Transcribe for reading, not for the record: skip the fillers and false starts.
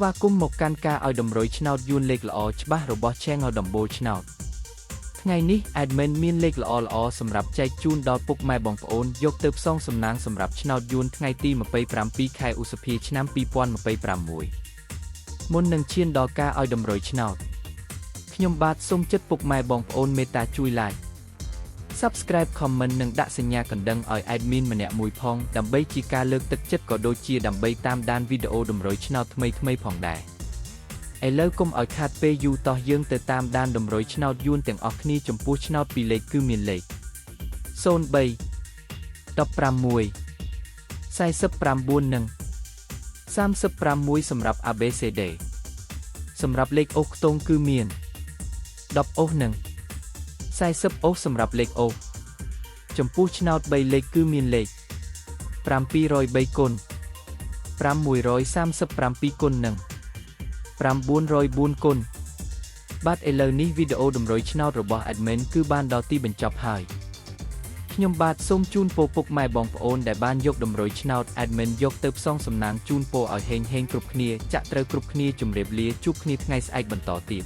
ស្វាគមន៍មកកាន់ការឲ្យតម្រុយឆ្នោតយួនលេខល្អច្បាស់របស់ Channel ដំបូលឆ្នោតថ្ងៃនេះ Admin មានលេខល្អៗសម្រាប់ចែកជូនដល់ពុកម៉ែបងប្អូនយកទៅផ្សងសំណាងសម្រាប់ឆ្នោតយួនថ្ងៃទី27 ខែឧសភាឆ្នាំ2026មុននឹងឈានដល់ការឲ្យតម្រុយឆ្នោតខ្ញុំបាទសូមចិត្តពុកម៉ែបងប្អូនមេត្តាជួយ Like Subscribe Comment និងដាក់សញ្ញាកណ្ដឹងឲ្យ Admin ម្នាក់មួយផងដើម្បីជាការលើកទឹកចិត្តក៏ដូចជាដើម្បីតាមដានវីដេអូតម្រុយឆ្នោតថ្មីៗផងដែរឥឡូវកុំឲ្យខាតពេលយូរតោះយើងទៅតាមដានតម្រុយឆ្នោតយួនទាំងអស់គ្នាចំពោះឆ្នោតពីរលេខគឺមានលេខ03 16 49និង36សម្រាប់ ABCD សម្រាប់លេខអូសខ្ទង់គឺមាន10អូសនិង40អូសសម្រាប់លេខអូសចំពោះឆ្នោត3លេខគឺមានលេខ703គុណ537គុណនិង904គុណបាទឥឡូវនេះវីដេអូតម្រុយឆ្នោតរបស់ Admin គឺបានដល់ទីបញ្ចប់ហើយខ្ញុំបាទសូមជូនពរពុកម៉ែបងប្អូនដែលបានយកតម្រុយឆ្នោត Admin យកទៅផ្សងសំណាងជូនពរឲ្យហេងៗគ្រប់គ្នាចាក់ត្រូវគ្រប់គ្នាជម្រាបលាជួបគ្នាថ្ងៃស្អែកបន្តទៀត